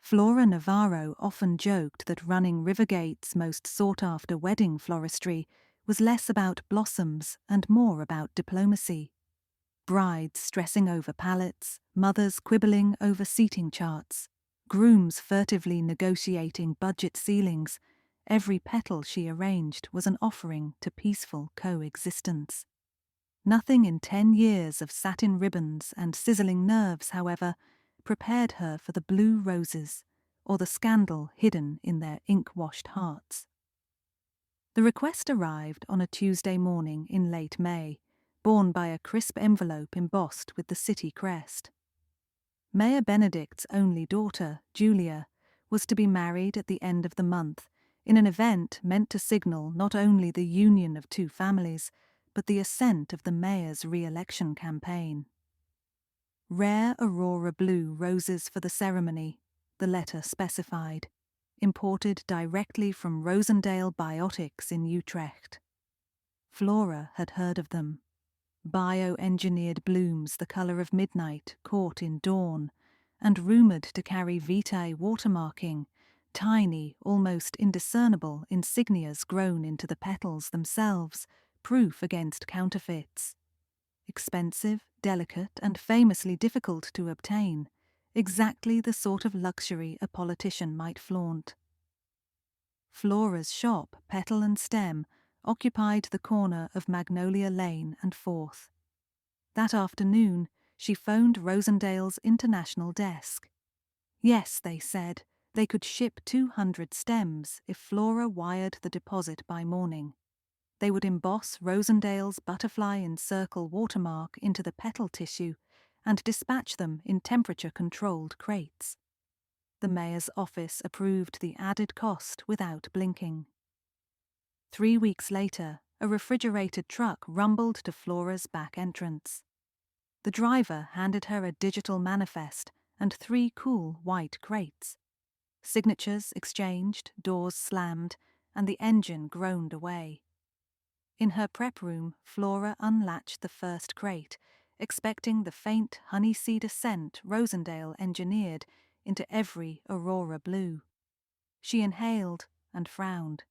Flora Navarro often joked that running Rivergate's most sought-after wedding floristry was less about blossoms and more about diplomacy. Brides stressing over palettes, mothers quibbling over seating charts, grooms furtively negotiating budget ceilings. Every petal she arranged was an offering to peaceful coexistence. Nothing in 10 years of satin ribbons and sizzling nerves, however, prepared her for the blue roses or the scandal hidden in their ink-washed hearts. The request arrived on a Tuesday morning in late May, borne by a crisp envelope embossed with the city crest. Mayor Benedict's only daughter, Julia, was to be married at the end of the month in an event meant to signal not only the union of two families, but the ascent of the mayor's re-election campaign. Rare Aurora blue roses for the ceremony, the letter specified, imported directly from Rosendale Biotics in Utrecht. Flora had heard of them. Bioengineered blooms the colour of midnight caught in dawn, and rumoured to carry vitae watermarking, tiny, almost indiscernible insignias grown into the petals themselves, proof against counterfeits. Expensive, delicate, and famously difficult to obtain, exactly the sort of luxury a politician might flaunt. Flora's shop, petal and stem, occupied the corner of Magnolia Lane and 4th. That afternoon, she phoned Rosendale's international desk. Yes, they said, they could ship 200 stems if Flora wired the deposit by morning. They would emboss Rosendale's butterfly-in-circle watermark into the petal tissue and dispatch them in temperature-controlled crates. The mayor's office approved the added cost without blinking. 3 weeks later, a refrigerated truck rumbled to Flora's back entrance. The driver handed her a digital manifest and 3 cool white crates. Signatures exchanged, doors slammed, and the engine groaned away. In her prep room, Flora unlatched the first crate, expecting the faint honey cedar scent Rosendale engineered into every Aurora blue. She inhaled and frowned.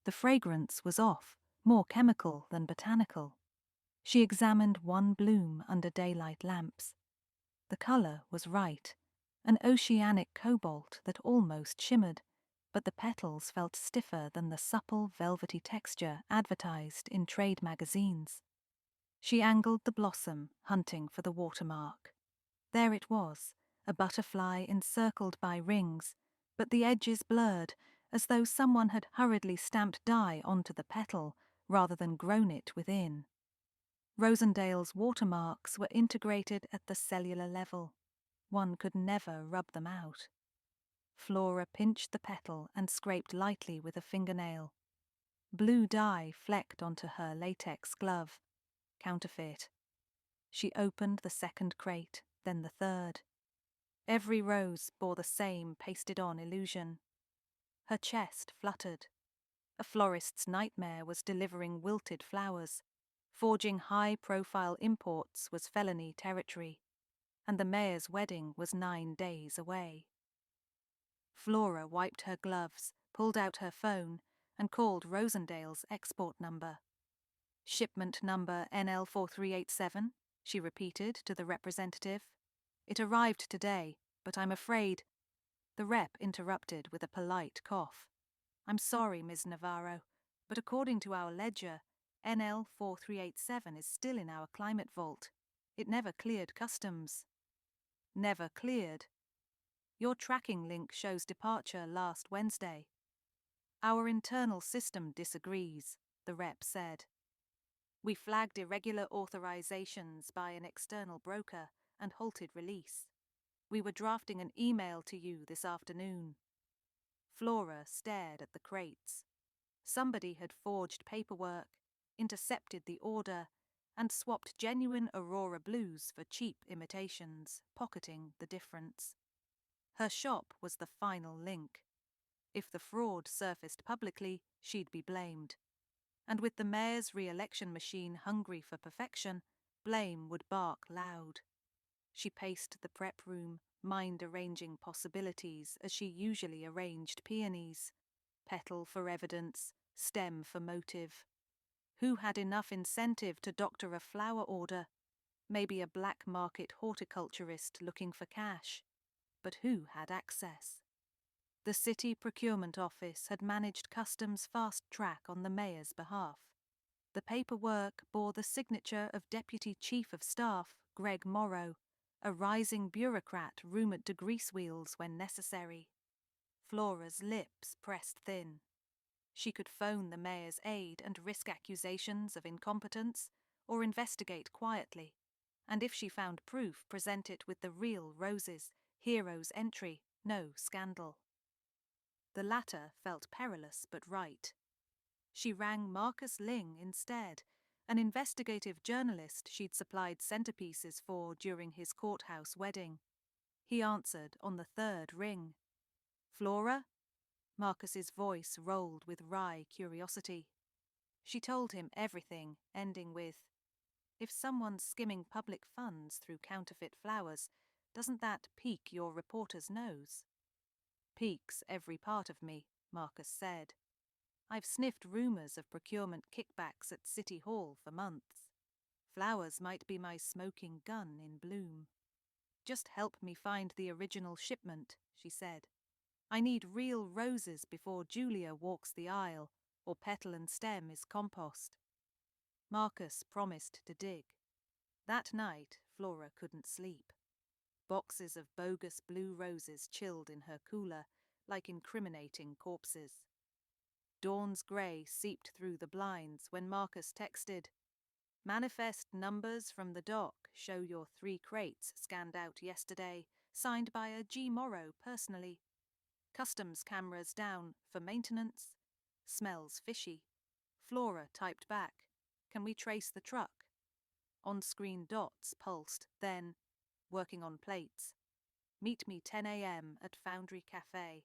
The fragrance was off, more chemical than botanical. She examined one bloom under daylight lamps. The colour was right, an oceanic cobalt that almost shimmered, but the petals felt stiffer than the supple, velvety texture advertised in trade magazines. She angled the blossom, hunting for the watermark. There it was, a butterfly encircled by rings, but the edges blurred, as though someone had hurriedly stamped dye onto the petal rather than grown it within. Rosendale's watermarks were integrated at the cellular level. One could never rub them out. Flora pinched the petal and scraped lightly with a fingernail. Blue dye flecked onto her latex glove. Counterfeit. She opened the second crate, then the third. Every rose bore the same pasted-on illusion. Her chest fluttered. A florist's nightmare was delivering wilted flowers. Forging high-profile imports was felony territory, and the mayor's wedding was 9 days away. Flora wiped her gloves, pulled out her phone, and called Rosendale's export number. "Shipment number NL4387, she repeated to the representative. "It arrived today, but I'm afraid—" The rep interrupted with a polite cough. "I'm sorry, Ms. Navarro, but according to our ledger, NL4387 is still in our climate vault. It never cleared customs." "Never cleared? Your tracking link shows departure last Wednesday." "Our internal system disagrees," the rep said. "We flagged irregular authorizations by an external broker and halted release. We were drafting an email to you this afternoon." Flora stared at the crates. Somebody had forged paperwork, intercepted the order, and swapped genuine Aurora blues for cheap imitations, pocketing the difference. Her shop was the final link. If the fraud surfaced publicly, she'd be blamed. And with the mayor's re-election machine hungry for perfection, blame would bark loud. She paced the prep room, mind-arranging possibilities as she usually arranged peonies. Petal for evidence, stem for motive. Who had enough incentive to doctor a flower order? Maybe a black market horticulturist looking for cash. But who had access? The city procurement office had managed customs fast track on the mayor's behalf. The paperwork bore the signature of Deputy Chief of Staff Greg Morrow, a rising bureaucrat rumoured to grease wheels when necessary. Flora's lips pressed thin. She could phone the mayor's aide and risk accusations of incompetence, or investigate quietly, and if she found proof, present it with the real roses, hero's entry, no scandal. The latter felt perilous but right. She rang Marcus Ling instead, an investigative journalist she'd supplied centerpieces for during his courthouse wedding. He answered on the third ring. "Flora?" Marcus's voice rolled with wry curiosity. She told him everything, ending with, "If someone's skimming public funds through counterfeit flowers, doesn't that pique your reporter's nose?" "Piques every part of me," Marcus said. "I've sniffed rumours of procurement kickbacks at City Hall for months. Flowers might be my smoking gun in bloom." "Just help me find the original shipment," she said. "I need real roses before Julia walks the aisle, or petal and stem is compost." Marcus promised to dig. That night, Flora couldn't sleep. Boxes of bogus blue roses chilled in her cooler, like incriminating corpses. Dawn's grey seeped through the blinds when Marcus texted, "Manifest numbers from the dock show your 3 crates scanned out yesterday, signed by a G. Morrow personally. Customs cameras down for maintenance. Smells fishy." Flora typed back, "Can we trace the truck?" On-screen dots pulsed, then, "Working on plates. Meet me 10 a.m. at Foundry Cafe."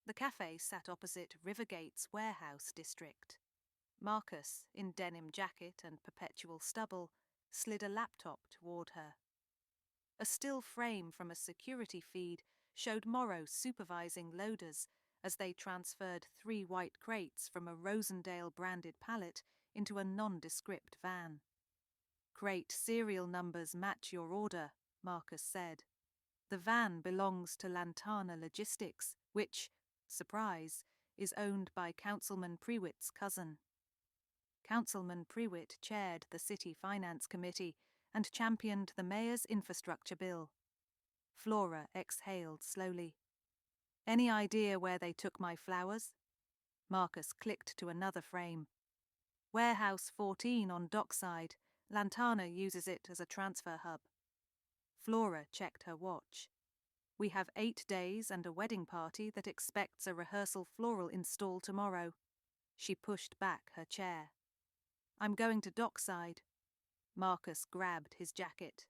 The cafe sat opposite Rivergate's warehouse district. Marcus, in denim jacket and perpetual stubble, slid a laptop toward her. A still frame from a security feed showed Morrow supervising loaders as they transferred 3 white crates from a Rosendale-branded pallet into a nondescript van. "Crate serial numbers match your order," Marcus said. "The van belongs to Lantana Logistics, which, surprise, is owned by Councilman Prewitt's cousin." Councilman Prewitt chaired the City Finance Committee and championed the mayor's infrastructure bill. Flora exhaled slowly. "Any idea where they took my flowers?" Marcus clicked to another frame. "Warehouse 14 on Dockside. Lantana uses it as a transfer hub." Flora checked her watch. "We have 8 days and a wedding party that expects a rehearsal floral install tomorrow." She pushed back her chair. "I'm going to Dockside." Marcus grabbed his jacket.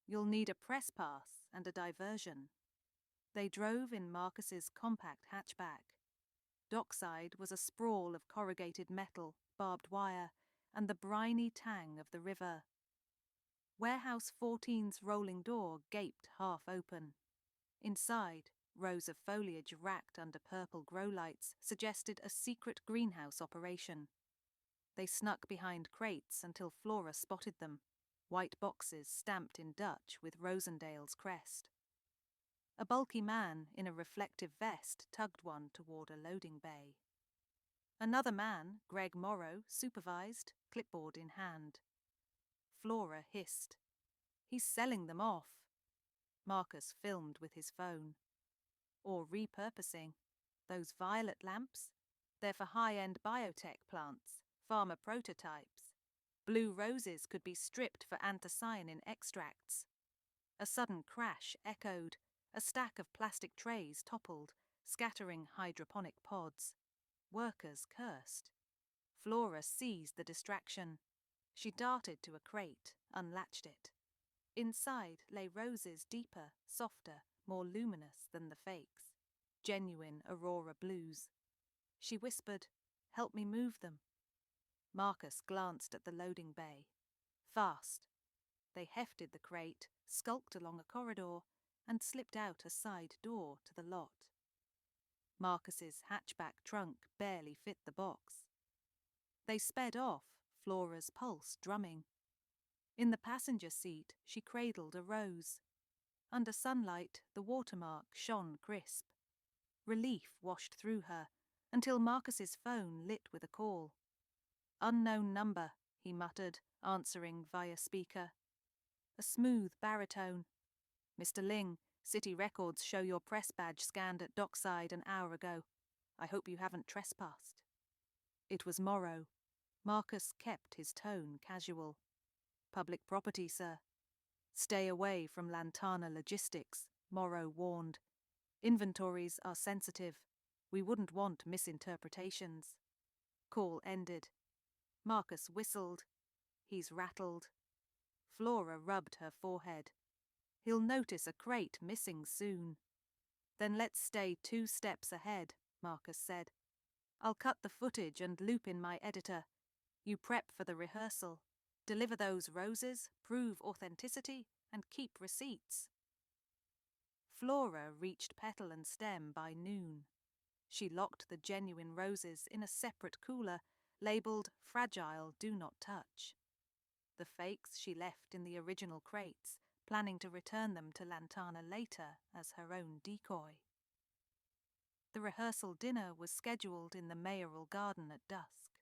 "You'll need a press pass and a diversion." They drove in Marcus's compact hatchback. Dockside was a sprawl of corrugated metal, barbed wire, and the briny tang of the river. Warehouse 14's rolling door gaped half open. Inside, rows of foliage racked under purple grow lights suggested a secret greenhouse operation. They snuck behind crates until Flora spotted them, white boxes stamped in Dutch with Rosendale's crest. A bulky man in a reflective vest tugged one toward a loading bay. Another man, Greg Morrow, supervised, clipboard in hand. Flora hissed, "He's selling them off." Marcus filmed with his phone. "Or repurposing. Those violet lamps? They're for high-end biotech plants, pharma prototypes. Blue roses could be stripped for anthocyanin extracts." A sudden crash echoed. A stack of plastic trays toppled, scattering hydroponic pods. Workers cursed. Flora seized the distraction. She darted to a crate, unlatched it. Inside lay roses deeper, softer, more luminous than the fakes. Genuine Aurora blues. She whispered, "Help me move them." Marcus glanced at the loading bay. Fast. They hefted the crate, skulked along a corridor, and slipped out a side door to the lot. Marcus's hatchback trunk barely fit the box. They sped off, Flora's pulse drumming. In the passenger seat, she cradled a rose. Under sunlight, the watermark shone crisp. Relief washed through her, until Marcus's phone lit with a call. "Unknown number," he muttered, answering via speaker. A smooth baritone. "Mr. Ling, City records show your press badge scanned at dockside an hour ago. I hope you haven't trespassed." It was Morrow. Marcus kept his tone casual. "Public property, sir." "Stay away from Lantana Logistics," Morrow warned. "Inventories are sensitive. We wouldn't want misinterpretations." Call ended. Marcus whistled. "He's rattled." Flora rubbed her forehead. "He'll notice a crate missing soon." "Then let's stay 2 steps ahead," Marcus said. "I'll cut the footage and loop in my editor. You prep for the rehearsal. Deliver those roses, prove authenticity, and keep receipts." Flora reached petal and stem by noon. She locked the genuine roses in a separate cooler, labelled "Fragile, do not touch." The fakes she left in the original crates, planning to return them to Lantana later as her own decoy. The rehearsal dinner was scheduled in the mayoral garden at dusk.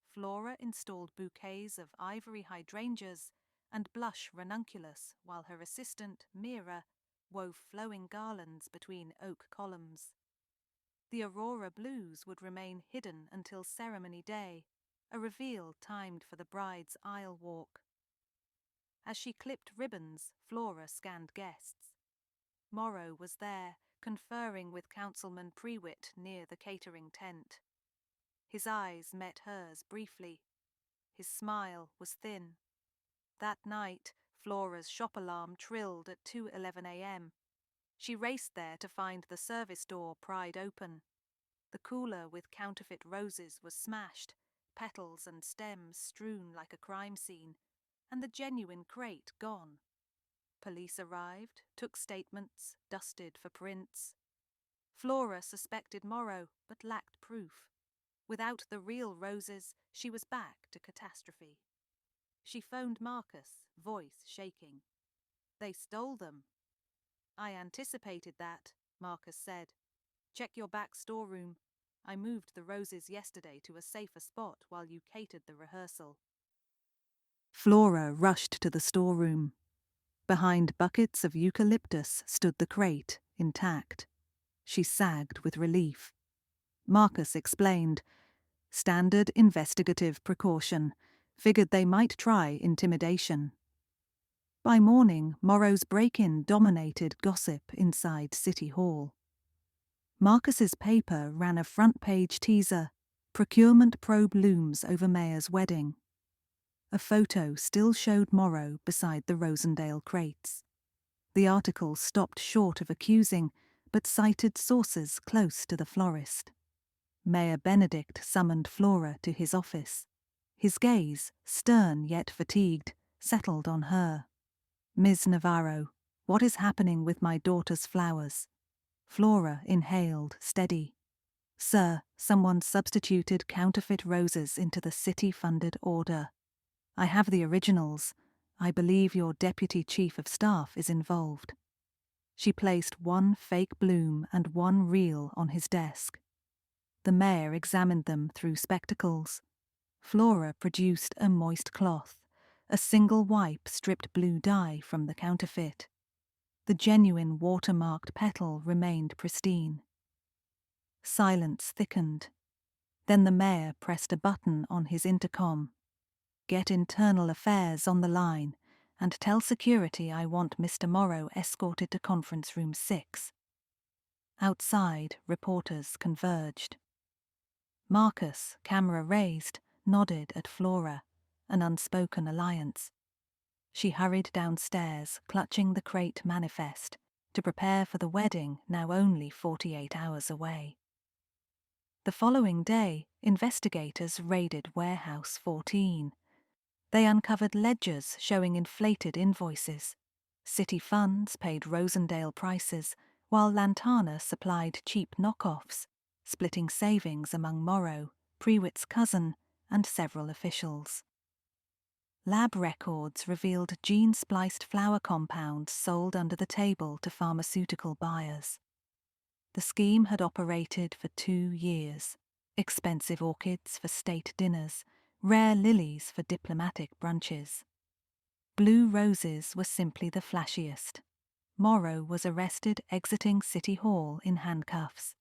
Flora installed bouquets of ivory hydrangeas and blush ranunculus, while her assistant, Mira, wove flowing garlands between oak columns. The aurora blues would remain hidden until ceremony day, a reveal timed for the bride's aisle walk. As she clipped ribbons, Flora scanned guests. Morrow was there, conferring with Councilman Prewitt near the catering tent. His eyes met hers briefly. His smile was thin. That night, Flora's shop alarm trilled at 2:11 a.m. She raced there to find the service door pried open. The cooler with counterfeit roses was smashed, petals and stems strewn like a crime scene, and the genuine crate gone. Police arrived, took statements, dusted for prints. Flora suspected Morrow, but lacked proof. Without the real roses, she was back to catastrophe. She phoned Marcus, voice shaking. "They stole them." "I anticipated that," Marcus said. "Check your back storeroom. I moved the roses yesterday to a safer spot while you catered the rehearsal." Flora rushed to the storeroom. Behind buckets of eucalyptus stood the crate, intact. She sagged with relief. Marcus explained. "Standard investigative precaution. Figured they might try intimidation." By morning, Morrow's break-in dominated gossip inside City Hall. Marcus's paper ran a front-page teaser, "Procurement probe looms over Mayor's wedding." A photo still showed Morrow beside the Rosendale crates. The article stopped short of accusing, but cited sources close to the florist. Mayor Benedict summoned Flora to his office. His gaze, stern yet fatigued, settled on her. "Ms. Navarro, what is happening with my daughter's flowers?" Flora inhaled, steady. "Sir, someone substituted counterfeit roses into the city-funded order. I have the originals. I believe your deputy chief of staff is involved." She placed one fake bloom and one real on his desk. The mayor examined them through spectacles. Flora produced a moist cloth. A single wipe stripped blue dye from the counterfeit. The genuine watermarked petal remained pristine. Silence thickened. Then the mayor pressed a button on his intercom. "Get internal affairs on the line and tell security I want Mr. Morrow escorted to conference room 6. Outside, reporters converged. Marcus, camera raised, nodded at Flora, an unspoken alliance. She hurried downstairs, clutching the crate manifest, to prepare for the wedding now only 48 hours away. The following day, investigators raided Warehouse 14. They uncovered ledgers showing inflated invoices. City funds paid Rosendale prices, while Lantana supplied cheap knockoffs, splitting savings among Morrow, Prewitt's cousin, and several officials. Lab records revealed gene-spliced flower compounds sold under the table to pharmaceutical buyers. The scheme had operated for 2 years. Expensive orchids for state dinners, rare lilies for diplomatic brunches. Blue roses were simply the flashiest. Morrow was arrested exiting City Hall in handcuffs.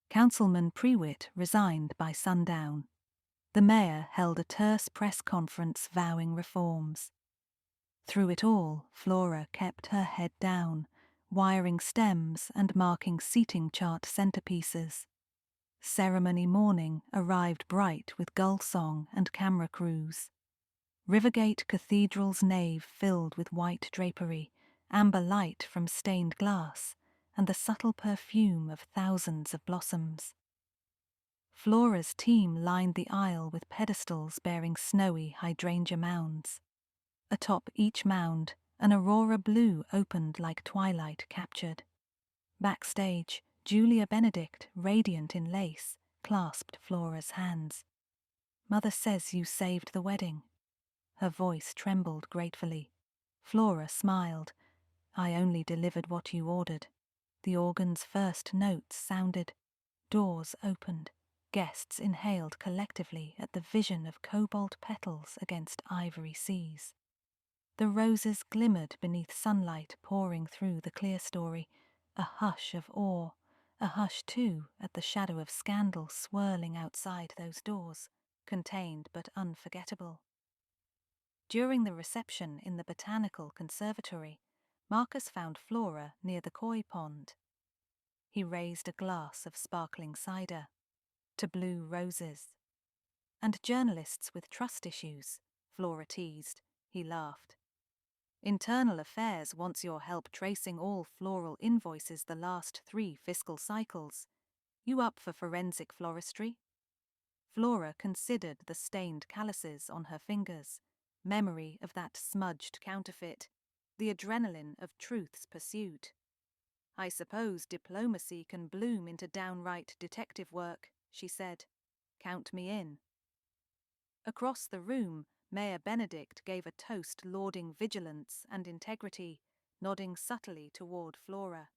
Councilman Prewitt resigned by sundown. The mayor held a terse press conference vowing reforms. Through it all, Flora kept her head down, wiring stems and marking seating chart centerpieces. Ceremony morning arrived bright with gull song and camera crews. Rivergate Cathedral's nave filled with white drapery, amber light from stained glass, and the subtle perfume of thousands of blossoms. Flora's team lined the aisle with pedestals bearing snowy hydrangea mounds. Atop each mound, an aurora blue opened like twilight captured. Backstage, Julia Benedict, radiant in lace, clasped Flora's hands. "Mother says you saved the wedding." Her voice trembled gratefully. Flora smiled. "I only delivered what you ordered." The organ's first notes sounded. Doors opened. Guests inhaled collectively at the vision of cobalt petals against ivory seas. The roses glimmered beneath sunlight pouring through the clerestory, a hush of awe, a hush too at the shadow of scandal swirling outside those doors, contained but unforgettable. During the reception in the Botanical Conservatory, Marcus found Flora near the koi pond. He raised a glass of sparkling cider. "To blue roses." "And journalists with trust issues," Flora teased. He laughed. "Internal Affairs wants your help tracing all floral invoices the last 3 fiscal cycles. You up for forensic floristry?" Flora considered the stained calluses on her fingers, memory of that smudged counterfeit, the adrenaline of truth's pursuit. "I suppose diplomacy can bloom into downright detective work," she said. "Count me in." Across the room, Mayor Benedict gave a toast lauding vigilance and integrity, nodding subtly toward Flora.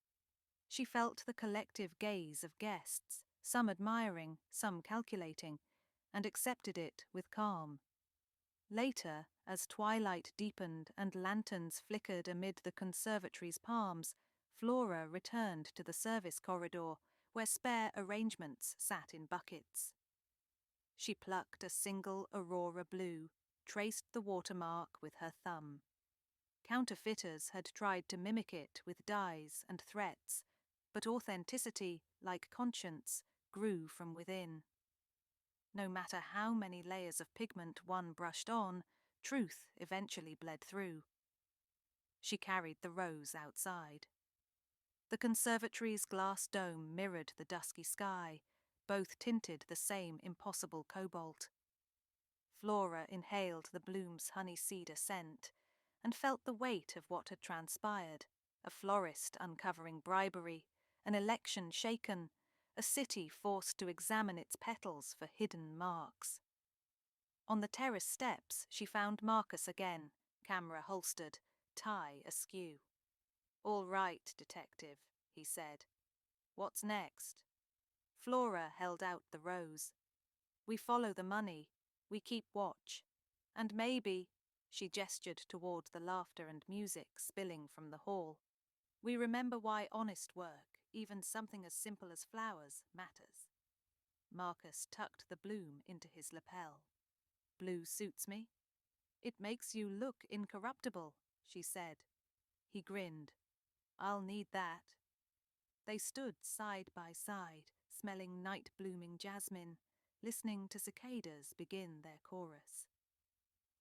She felt the collective gaze of guests, some admiring, some calculating, and accepted it with calm. Later, as twilight deepened and lanterns flickered amid the conservatory's palms, Flora returned to the service corridor, where spare arrangements sat in buckets. She plucked a single aurora blue, traced the watermark with her thumb. Counterfeiters had tried to mimic it with dyes and threats, but authenticity, like conscience, grew from within. No matter how many layers of pigment one brushed on, truth eventually bled through. She carried the rose outside. The conservatory's glass dome mirrored the dusky sky, both tinted the same impossible cobalt. Flora inhaled the bloom's honey cedar scent and felt the weight of what had transpired, a florist uncovering bribery, an election shaken, a city forced to examine its petals for hidden marks. On the terrace steps, she found Marcus again, camera holstered, tie askew. "All right, detective," he said. "What's next?" Flora held out the rose. "We follow the money. We keep watch. And maybe," she gestured toward the laughter and music spilling from the hall, "we remember why honest work, even something as simple as flowers, matters." Marcus tucked the bloom into his lapel. "Blue suits me." "It makes you look incorruptible," she said. He grinned. "I'll need that." They stood side by side, smelling night-blooming jasmine, listening to cicadas begin their chorus.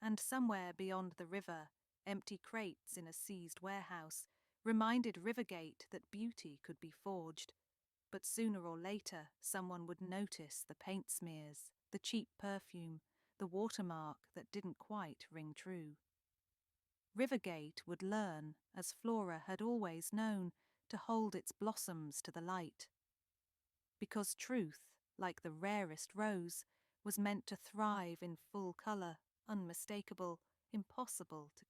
And somewhere beyond the river, empty crates in a seized warehouse reminded Rivergate that beauty could be forged, but sooner or later someone would notice the paint smears, the cheap perfume, the watermark that didn't quite ring true. Rivergate would learn, as Flora had always known, to hold its blossoms to the light. Because truth, like the rarest rose, was meant to thrive in full colour, unmistakable, impossible to